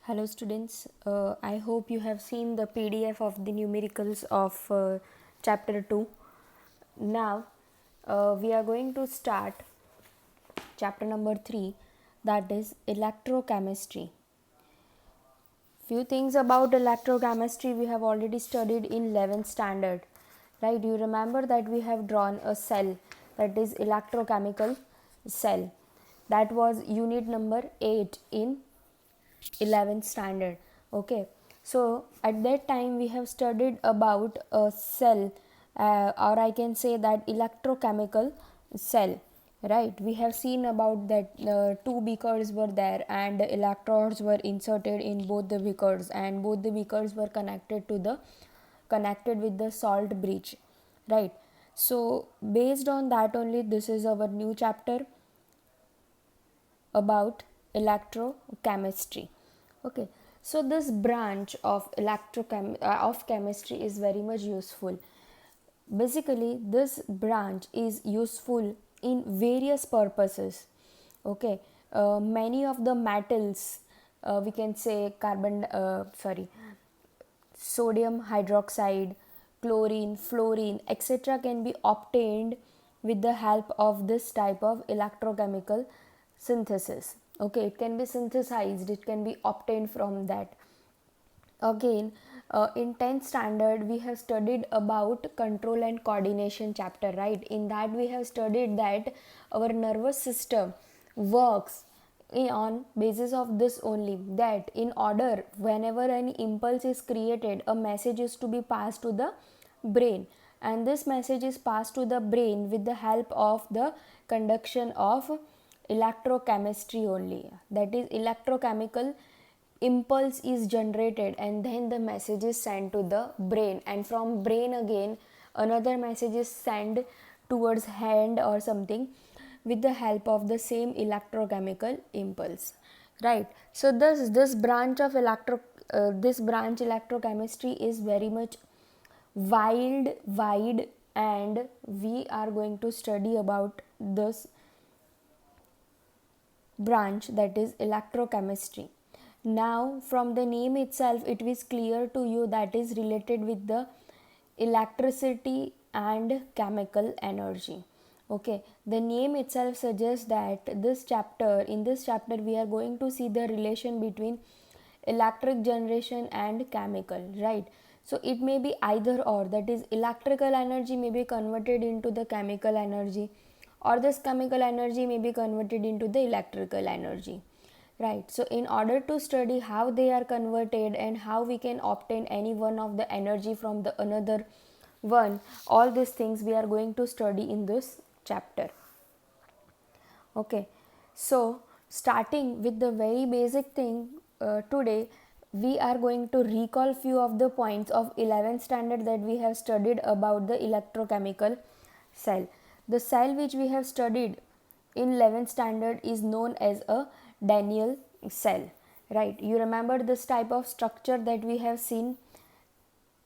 Hello students, I hope you have seen the PDF of the numericals of chapter 2. Now we are going to start chapter number 3, that is electrochemistry. Few things about electrochemistry we have already studied in 11th standard, right? You remember that we have drawn a cell, that is electrochemical cell. That was unit number 8 in 11th standard. Okay, so at that time we have studied about a cell, or I can say that electrochemical cell, right? We have seen about that two beakers were there and electrodes were inserted in both the beakers, and both the beakers were connected with the salt bridge, right? So based on that only, this is our new chapter about electrochemistry. Okay, so this branch of of chemistry is very much useful. Basically this branch is useful in various purposes. Okay, many of the metals, we can say sodium hydroxide, chlorine, fluorine, etc., can be obtained with the help of this type of electrochemical synthesis. Okay, it can be synthesized, it can be obtained from that. Again, in 10th standard we have studied about control and coordination chapter, right? In that we have studied that our nervous system works on basis of this only, that in order whenever any impulse is created, a message is to be passed to the brain, and this message is passed to the brain with the help of the conduction of electrochemistry only, that is electrochemical impulse is generated and then the message is sent to the brain, and from brain again another message is sent towards hand or something with the help of the same electrochemical impulse, right? So this branch of this branch electrochemistry is very much wide, and we are going to study about this branch, that is electrochemistry. Now from the name itself it is clear to you that is related with the electricity and chemical energy. Okay, the name itself suggests that in this chapter we are going to see the relation between electric generation and chemical, right? So it may be either or, that is electrical energy may be converted into the chemical energy, or this chemical energy may be converted into the electrical energy, right? So in order to study how they are converted and how we can obtain any one of the energy from the another one, all these things we are going to study in this chapter. Okay, so starting with the very basic thing, today we are going to recall few of the points of 11th standard that we have studied about the electrochemical cell. The cell which we have studied in 11th standard is known as a Daniell cell, right? You remember this type of structure that we have seen?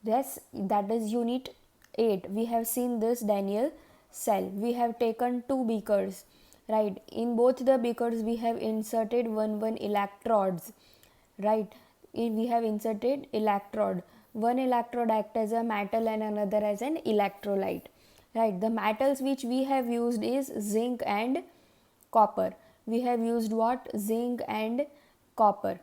Yes, that is unit 8. We have seen this Daniell cell. We have taken two beakers, right? In both the beakers we have inserted one electrodes, right? We have inserted electrode. One electrode act as a metal and another as an electrolyte, right? The metals which we have used is zinc and copper. We have used what? Zinc and copper.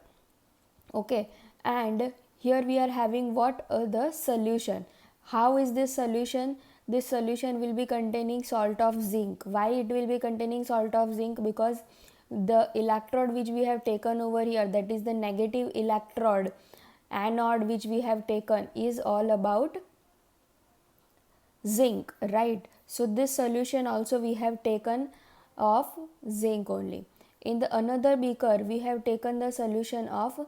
Okay, and here we are having what? The solution. How is this solution? This solution will be containing salt of zinc. Why it will be containing salt of zinc? Because the electrode which we have taken over here, that is the negative electrode anode which we have taken, is all about zinc, right? So this solution also we have taken of zinc only. In the another beaker we have taken the solution of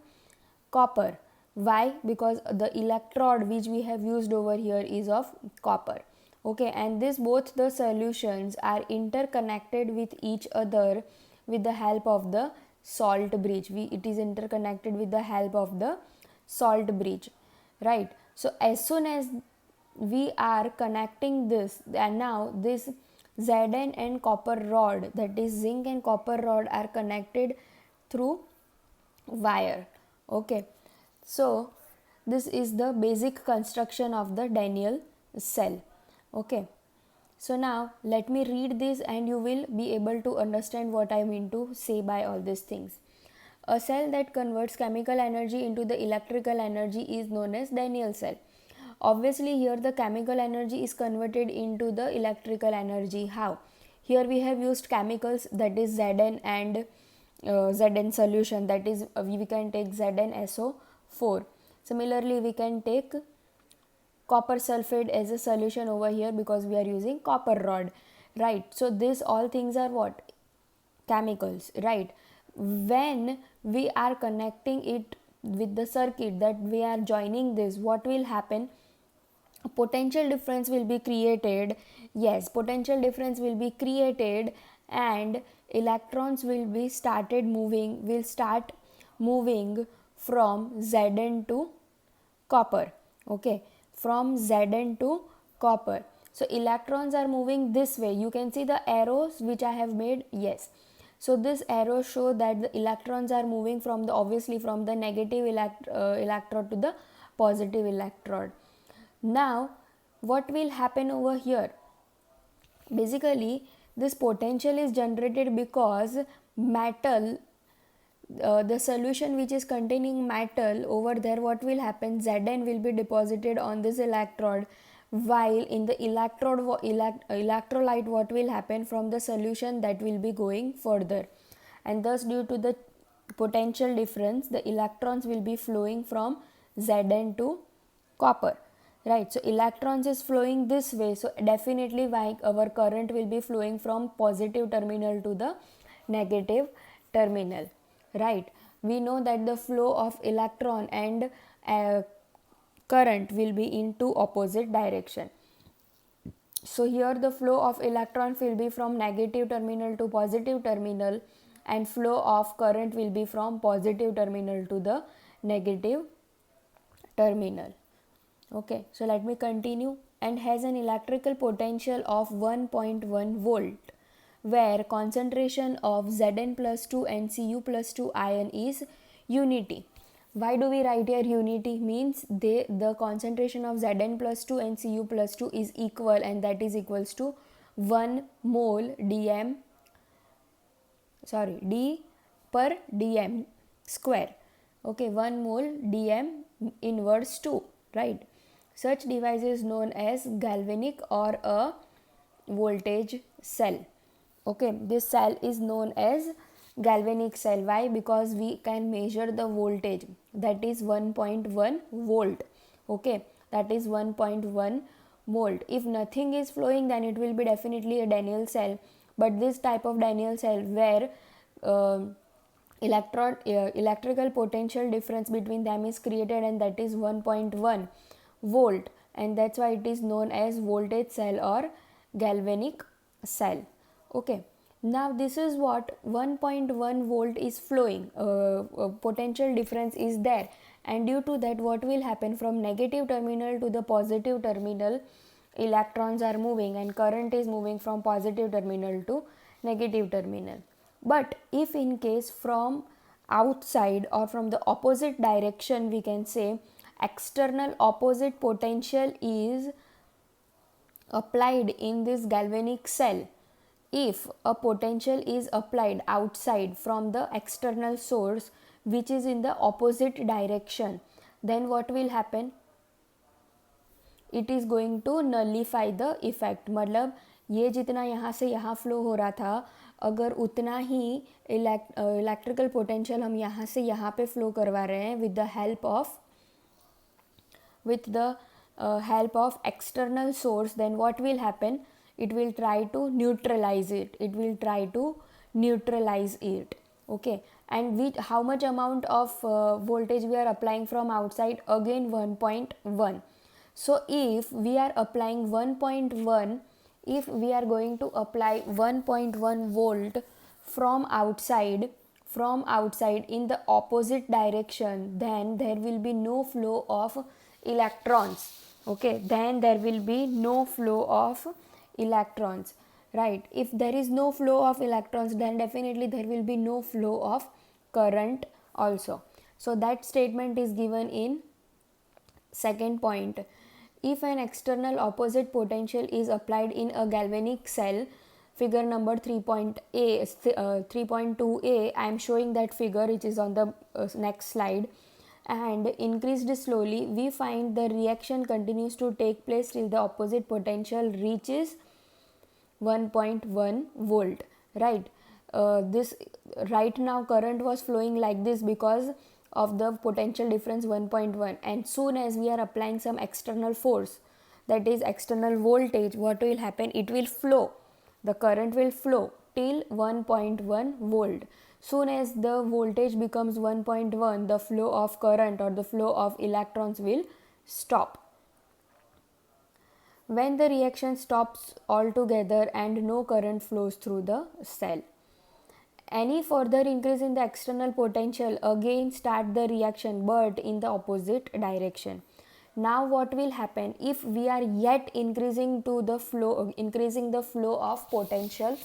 copper. Why? Because the electrode which we have used over here is of copper. Okay, and this both the solutions are interconnected with each other with the help of the salt bridge. It is interconnected with the help of the salt bridge, right? So as soon as we are connecting this, and now this Zn and copper rod, that is zinc and copper rod, are connected through wire. Okay, so this is the basic construction of the Daniell cell. Okay, so now let me read this and you will be able to understand what I mean to say by all these things. A cell that converts chemical energy into the electrical energy is known as Daniell cell. Obviously, here the chemical energy is converted into the electrical energy. How? Here we have used chemicals, that is Zn and Zn solution, that is we can take ZnSO4. Similarly, we can take copper sulfate as a solution over here because we are using copper rod, right? So these all things are what? Chemicals, right? When we are connecting it with the circuit, that we are joining this, what will happen? A potential difference will be created. Yes, potential difference will be created, and electrons will start moving from Zn to copper. Okay, from Zn to copper. So electrons are moving this way. You can see the arrows which I have made. Yes, so this arrow show that the electrons are moving from the, obviously from the negative electrode to the positive electrode. Now what will happen over here? Basically this potential is generated because metal, the solution which is containing metal over there, what will happen? Zn will be deposited on this electrode, while in the electrolyte what will happen? From the solution that will be going further, and thus due to the potential difference the electrons will be flowing from Zn to copper, right? So electrons is flowing this way, so definitely our current will be flowing from positive terminal to the negative terminal, right? We know that the flow of electron and current will be in two opposite direction. So here the flow of electron will be from negative terminal to positive terminal, and flow of current will be from positive terminal to the negative terminal. Okay, so let me continue. And has an electrical potential of 1.1 volt, where concentration of Zn plus 2 and Cu plus 2 ion is unity. Why do we write here unity? Means the concentration of Zn plus 2 and Cu plus 2 is equal, and that is equals to 1 mole dm, sorry, d per dm square. Okay, 1 mole dm inverse 2, right? Such device is known as galvanic or a voltage cell. Okay, this cell is known as galvanic cell. Why? Because we can measure the voltage, that is 1.1 volt. Okay, that is 1.1 volt. If nothing is flowing, then it will be definitely a Daniell cell. But this type of Daniell cell where electrical potential difference between them is created, and that is 1.1 volt, and that's why it is known as voltage cell or galvanic cell. Okay, now this is what 1.1 volt is flowing, potential difference is there, and due to that what will happen? From negative terminal to the positive terminal electrons are moving, and current is moving from positive terminal to negative terminal. But if in case from outside or from the opposite direction, we can say external opposite potential is applied in this galvanic cell. If a potential is applied outside from the external source which is in the opposite direction, then what will happen? It is going to nullify the effect. मतलब ये जितना यहाँ से यहाँ flow हो रहा था, अगर उतना ही इलेक्ट्रिकल पोटेंशियल हम यहाँ से यहाँ पे फ्लो करवा रहे हैं with the help of external source, then what will happen? It will try to neutralize it. Okay, and with how much amount of voltage we are applying from outside? Again 1.1. So if we are applying 1.1, if we are going to apply 1.1 volt from outside in the opposite direction, then there will be no flow of electrons. Okay, then there will be no flow of electrons, right? If there is no flow of electrons, then definitely there will be no flow of current also. So that statement is given in second point. If an external opposite potential is applied in a galvanic cell, figure number 3.2a, I am showing that figure which is on the next slide, and increased slowly, we find the reaction continues to take place till the opposite potential reaches 1.1 volt, right? This right now current was flowing like this because of the potential difference 1.1, and soon as we are applying some external force, that is external voltage, what will happen, it will flow, the current will flow till 1.1 volt. Soon as the voltage becomes 1.1, the flow of current or the flow of electrons will stop. When the reaction stops altogether and no current flows through the cell, any further increase in the external potential again start the reaction but in the opposite direction. Now what will happen if we are yet increasing the flow of potential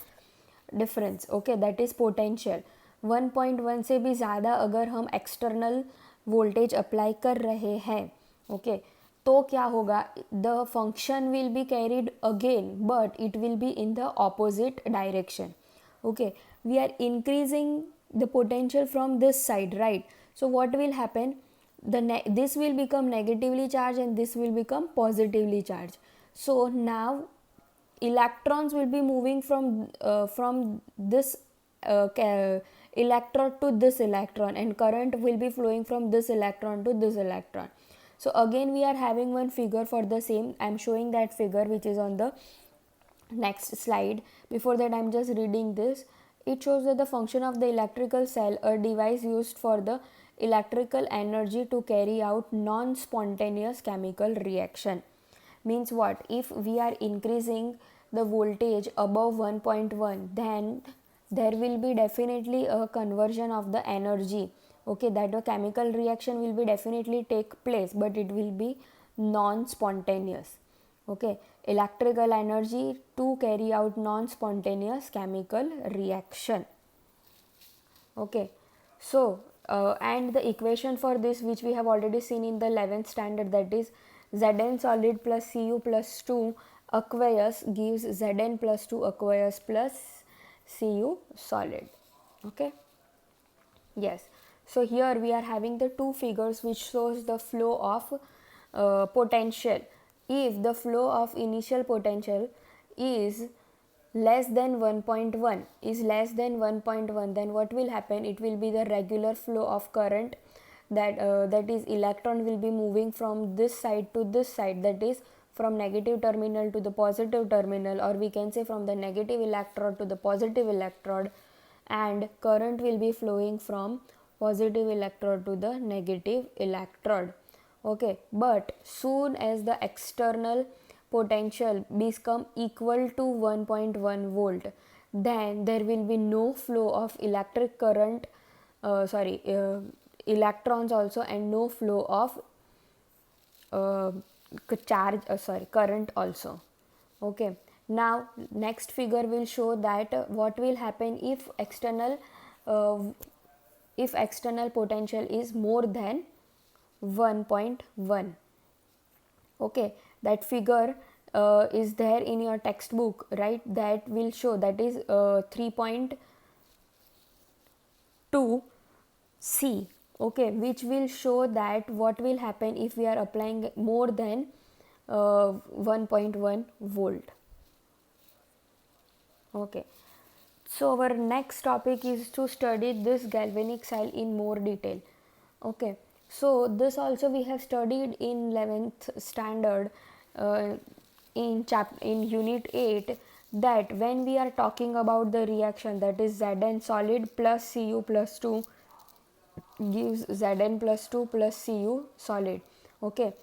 difference, okay, that is potential 1.1 से भी ज़्यादा अगर हम external voltage apply कर रहे हैं, okay, तो क्या होगा, the function will be carried again but it will be in the opposite direction. Okay, we are increasing the potential from this side, right? So what will happen, this will become negatively charged and this will become positively charged. So now electrons will be moving from this electrode to this electron, and current will be flowing from this electron to this electron. So again we are having one figure for the same. I am showing that figure which is on the next slide. Before that, I am just reading this. It shows that the function of the electrical cell, a device used for the electrical energy to carry out non-spontaneous chemical reaction. Means what? If we are increasing the voltage above 1.1, then there will be definitely a conversion of the energy, okay, that a chemical reaction will be definitely take place, but it will be non-spontaneous, okay, electrical energy to carry out non-spontaneous chemical reaction, okay. So and the equation for this, which we have already seen in the 11th standard, that is Zn solid plus Cu plus 2 aqueous gives Zn plus 2 aqueous plus Cu solid, okay. Yes, so here we are having the two figures which shows the flow of potential. If the flow of initial potential is less than 1.1, then what will happen, it will be the regular flow of current, that is electron will be moving from this side to this side, that is from negative terminal to the positive terminal, or we can say from the negative electrode to the positive electrode, and current will be flowing from positive electrode to the negative electrode, okay. But soon as the external potential become equal to 1.1 volt, then there will be no flow of electric current, electrons also, and no flow of current also, okay. Now next figure will show that what will happen if external potential is more than 1.1, okay. That figure is there in your textbook, right? That will show, that is 3.2c, okay, which will show that what will happen if we are applying more than 1.1 volt, okay. So our next topic is to study this galvanic cell in more detail, okay. So this also we have studied in 11th standard in unit 8, that when we are talking about the reaction, that is Zn solid plus Cu plus 2 gives Zn plus 2 plus Cu solid, okay.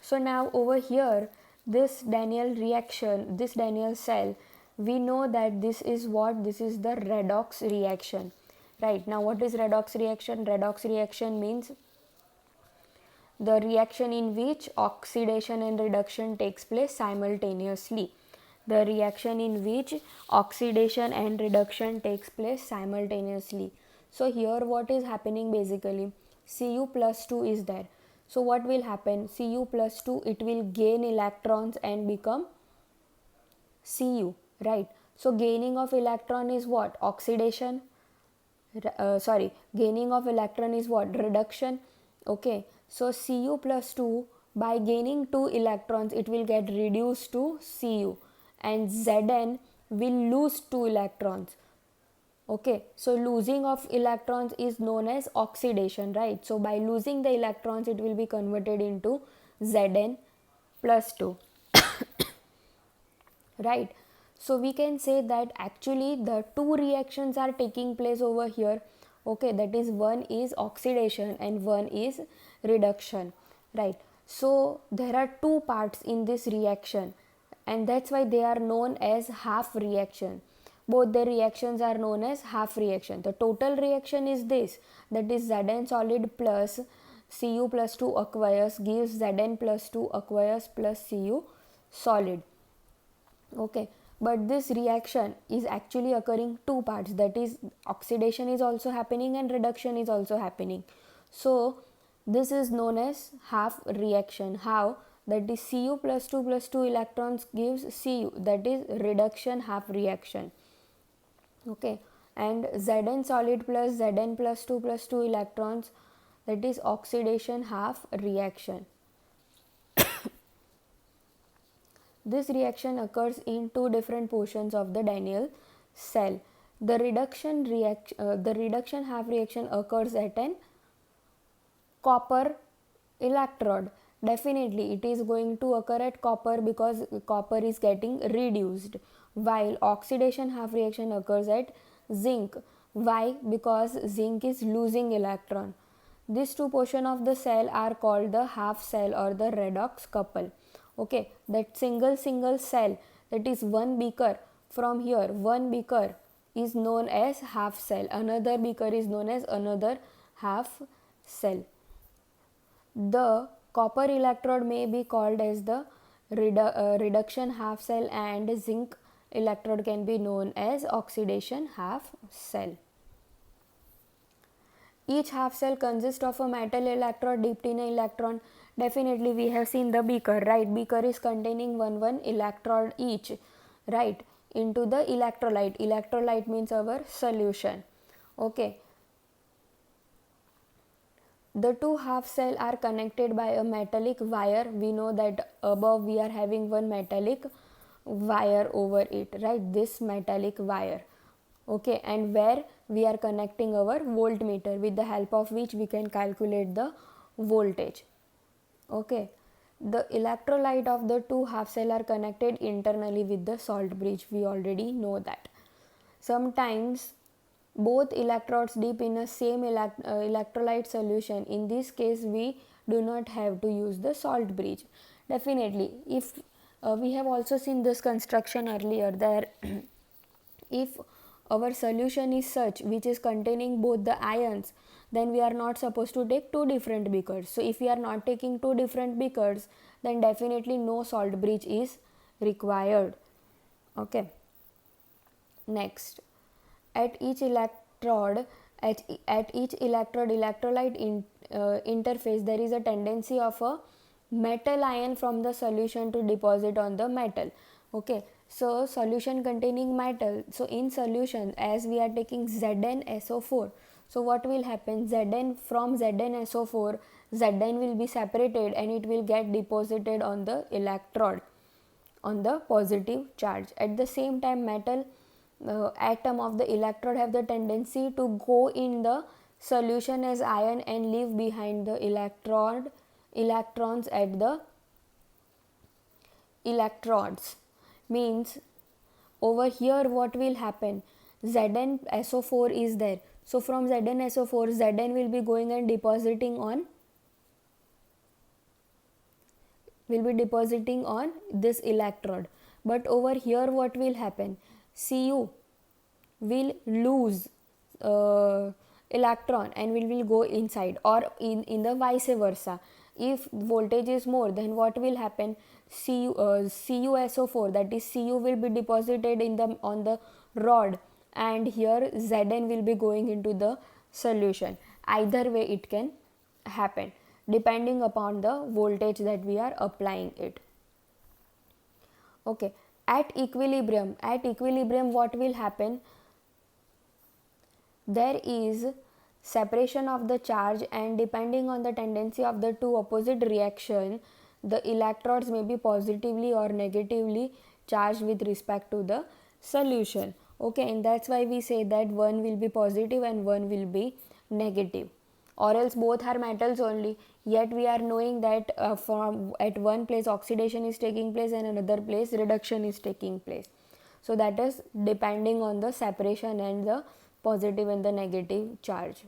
So now over here, this Daniell reaction, this Daniell cell, we know that this is what, this is the redox reaction, right? Now what is redox reaction? Redox reaction means the reaction in which oxidation and reduction takes place simultaneously. The reaction in which oxidation and reduction takes place simultaneously. So here what is happening basically, Cu plus 2 is there. So what will happen? Cu plus 2, it will gain electrons and become Cu, right? So gaining of electron is what? Oxidation. Gaining of electron is what? Reduction. Okay, so Cu plus 2, by gaining 2 electrons, it will get reduced to Cu, and Zn will lose 2 electrons. Okay, so losing of electrons is known as oxidation, right? So by losing the electrons, it will be converted into Zn plus 2. Right? So we can say that actually the two reactions are taking place over here. Okay, that is, one is oxidation and one is reduction, right? So there are two parts in this reaction, and that's why they are known as half reaction. Both the reactions are known as half reaction. The total reaction is this, that is Zn solid plus Cu plus 2 aqueous gives Zn plus 2 aqueous plus Cu solid. Okay, but this reaction is actually occurring two parts, that is oxidation is also happening and reduction is also happening. So this is known as half reaction. How? That is Cu plus 2 electrons gives Cu, that is reduction half reaction. Okay, and Zn solid plus Zn plus 2 electrons, that is oxidation half reaction. This reaction occurs in two different portions of the Daniell cell. The reduction half reaction occurs at an copper electrode. Definitely it is going to occur at copper because copper is getting reduced, while oxidation half reaction occurs at zinc. Why? Because zinc is losing electron. These two portions of the cell are called the half cell or the redox couple. Okay, that single cell, that is one beaker, from here one beaker is known as half cell, another beaker is known as another half cell. The copper electrode may be called as the reduction half cell, and zinc electrode can be known as oxidation half cell. Each half cell consists of a metal electrode dipped in an electron. Definitely we have seen the beaker, right? Beaker is containing one electrode each, right, into the electrolyte. Electrolyte means our solution. Okay. The two half cell are connected by a metallic wire. We know that above we are having one metallic wire over it, right? This metallic wire. Okay, and where we are connecting our voltmeter, with the help of which we can calculate the voltage. Okay, the electrolyte of the two half cell are connected internally with the salt bridge. We already know that. Sometimes both electrodes dip in a same electrolyte solution. In this case we do not have to use the salt bridge. Definitely, if we have also seen this construction earlier, there if our solution is such which is containing both the ions, then we are not supposed to take two different beakers. So if we are not taking two different beakers, then definitely no salt bridge is required. Okay, next, at each electrode electrolyte interface, there is a tendency of a metal ion from the solution to deposit on the metal. Okay, so solution containing metal, so in solution as we are taking ZnSO4, so what will happen? From ZnSO4, Zn will be separated and it will get deposited on the electrode on the positive charge. At the same time, metal atom of the electrode have the tendency to go in the solution as ion and leave behind the electrons at the electrodes. Means over here what will happen? ZnSO4 is there. So from ZnSO4, Zn will be going and depositing on this electrode. But over here what will happen? Cu will lose electron and will go inside, or in the vice versa. If voltage is more, then what will happen? CuSO4, that is Cu will be deposited on the rod, and here Zn will be going into the solution. Either way it can happen depending upon the voltage that we are applying it. Okay, at equilibrium what will happen? There is separation of the charge, and depending on the tendency of the two opposite reaction, the electrodes may be positively or negatively charged with respect to the solution. Okay, and that's why we say that one will be positive and one will be negative, or else both are metals only, yet we are knowing that from at one place oxidation is taking place and another place reduction is taking place. So that is depending on the separation and the positive and the negative charge.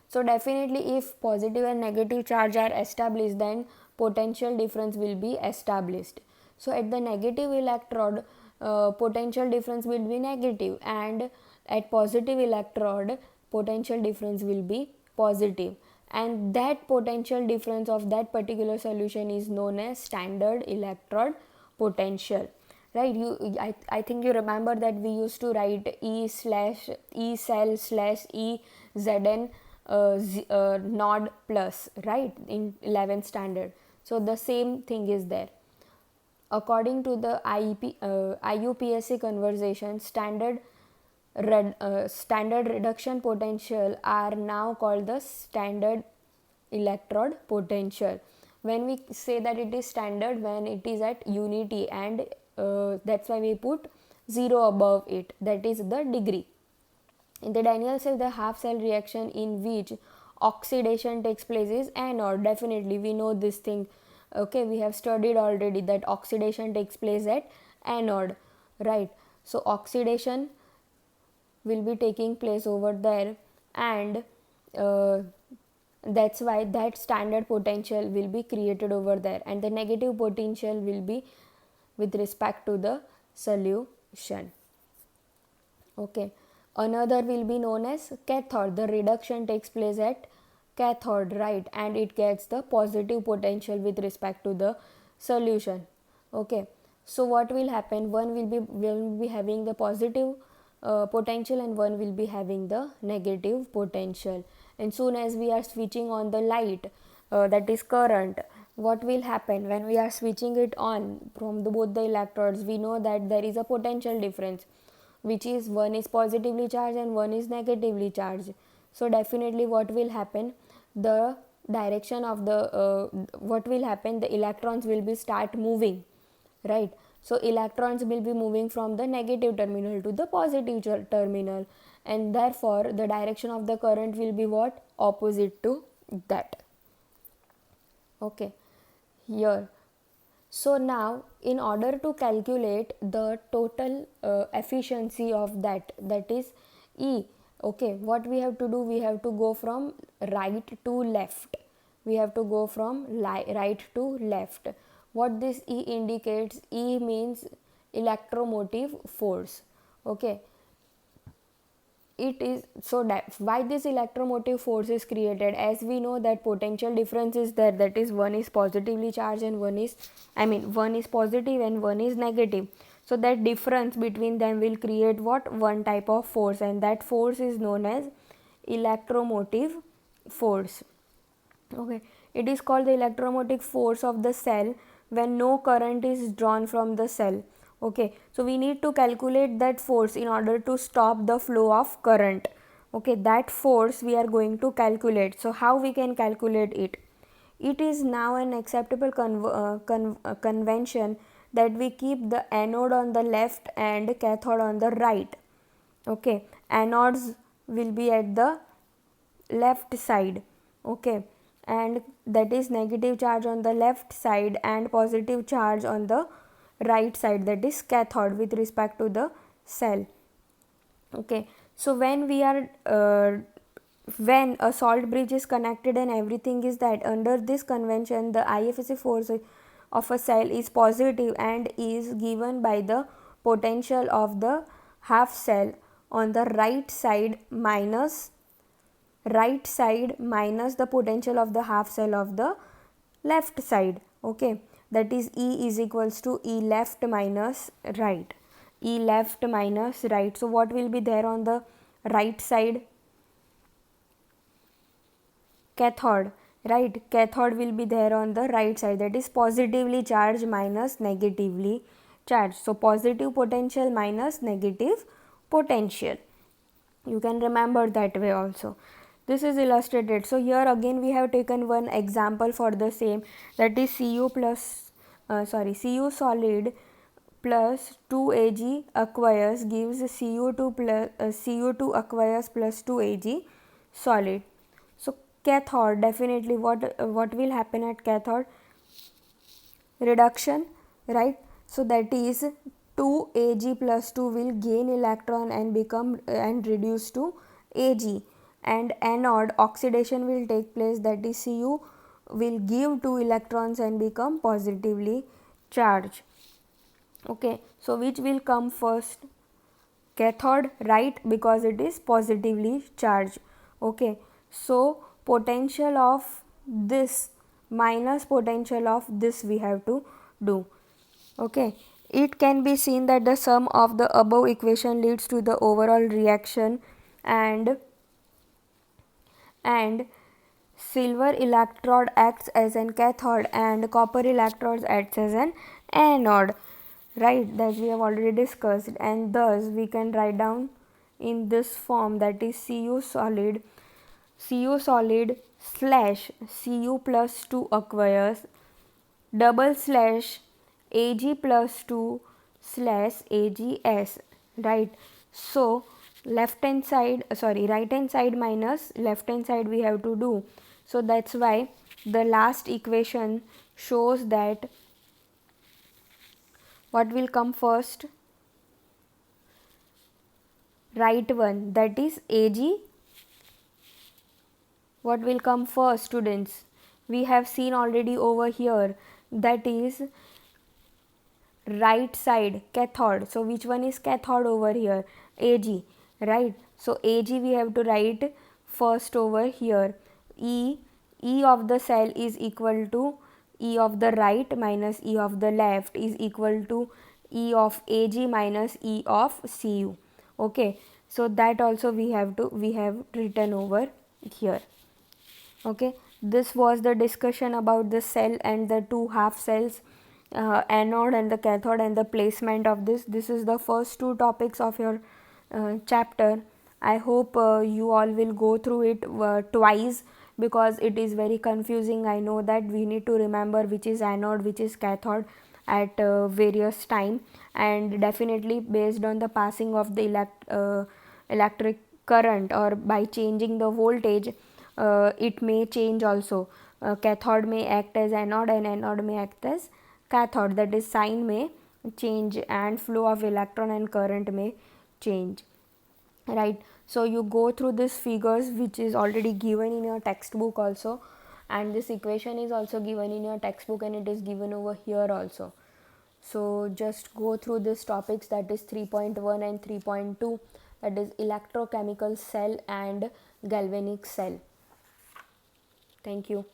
So definitely if positive and negative charge are established, then potential difference will be established. So at the negative electrode, potential difference will be negative, and at positive electrode potential difference will be positive, and that potential difference of that particular solution is known as standard electrode potential. Right, I think you remember that we used to write E cell slash E Zn node plus, right, in 11th standard. So the same thing is there. According to the IUPAC conversation, standard reduction potential are now called the standard electrode potential. When we say that it is standard, when it is at unity, and that's why we put 0 above it, that is the degree. In the Daniell cell, the half cell reaction in which oxidation takes place is anode. Definitely we know this thing. Okay, we have studied already that oxidation takes place at anode, right? So oxidation will be taking place over there, and that's why that standard potential will be created over there, and the negative potential will be with respect to the solution. Okay, another will be known as cathode. The reduction takes place at cathode, right, and it gets the positive potential with respect to the solution. Okay, so what will happen? One will be having the positive potential, and one will be having the negative potential. And soon as we are switching on the light, that is current, what will happen when we are switching it on from both the electrodes? We know that there is a potential difference, which is one is positively charged and one is negatively charged. So definitely what will happen? The direction of the what will happen? The electrons will be start moving, right? So electrons will be moving from the negative terminal to the positive terminal, and therefore the direction of the current will be what? Opposite to that. Okay, here. So now in order to calculate the total efficiency of that is E. Okay, what we have to do? We have to go from right to left. We have to go from right to left. What this E indicates? E means electromotive force. Okay, it is so that why this electromotive force is created, as we know that potential difference is there, that is one is positively charged and one is one is positive and one is negative. So that difference between them will create what? One type of force, and that force is known as electromotive force. Okay, it is called the electromotive force of the cell when no current is drawn from the cell. Okay, so we need to calculate that force in order to stop the flow of current. Okay, that force we are going to calculate. So how we can calculate it? It is now an acceptable convention that we keep the anode on the left and cathode on the right. Okay, anodes will be at the left side. Okay, and that is negative charge on the left side and positive charge on the right side, that is cathode, with respect to the cell. Okay, so when we are when a salt bridge is connected and everything is that, under this convention the IFSC force of a cell is positive and is given by the potential of the half cell on the right side minus the potential of the half cell of the left side. Okay, that is E is equals to E left minus right. E left minus right. So what will be there on the right side? cathode, right? Cathode will be there on the right side, that is positively charged minus negatively charged. So positive potential minus negative potential. You can remember that way also. This is illustrated. So here again we have taken one example for the same, that is Cu Cu solid plus 2Ag aqueous gives Cu2 aqueous plus 2Ag solid. So cathode, definitely what will happen at cathode? Reduction, right? So that is 2Ag plus 2 will gain electron and become and reduce to Ag, and anode oxidation will take place, that is Cu will give 2 electrons and become positively charged. Okay, so which will come first? Cathode, right, because it is positively charged. Okay, so potential of this minus potential of this we have to do. Okay, it can be seen that the sum of the above equation leads to the overall reaction, and silver electrode acts as an cathode and copper electrode acts as an anode, right, that we have already discussed, and thus we can write down in this form, that is Cu solid slash Cu plus 2 aqueous double slash Ag plus 2 slash Ags, right. So right hand side minus left hand side we have to do. So that's why the last equation shows that what will come first? Right one, that is Ag. What will come first, students? We have seen already over here, that is right side cathode. So which one is cathode over here? Ag, right. So Ag we have to write first over here. E of the cell is equal to E of the right minus E of the left is equal to E of Ag minus E of Cu. Okay, so that also we have written over here. Okay, this was the discussion about the cell and the two half cells, anode and the cathode, and the placement of this. This is the first two topics of your chapter. I hope you all will go through it twice, because it is very confusing. I know that we need to remember which is anode, which is cathode at various time, and definitely based on the passing of the electric current, or by changing the voltage, it may change also. Cathode may act as anode and anode may act as cathode, that is sign may change and flow of electron and current may change, right. So you go through these figures which is already given in your textbook also, and this equation is also given in your textbook, and it is given over here also. So just go through these topics, that is 3.1 and 3.2, that is electrochemical cell and galvanic cell. Thank you.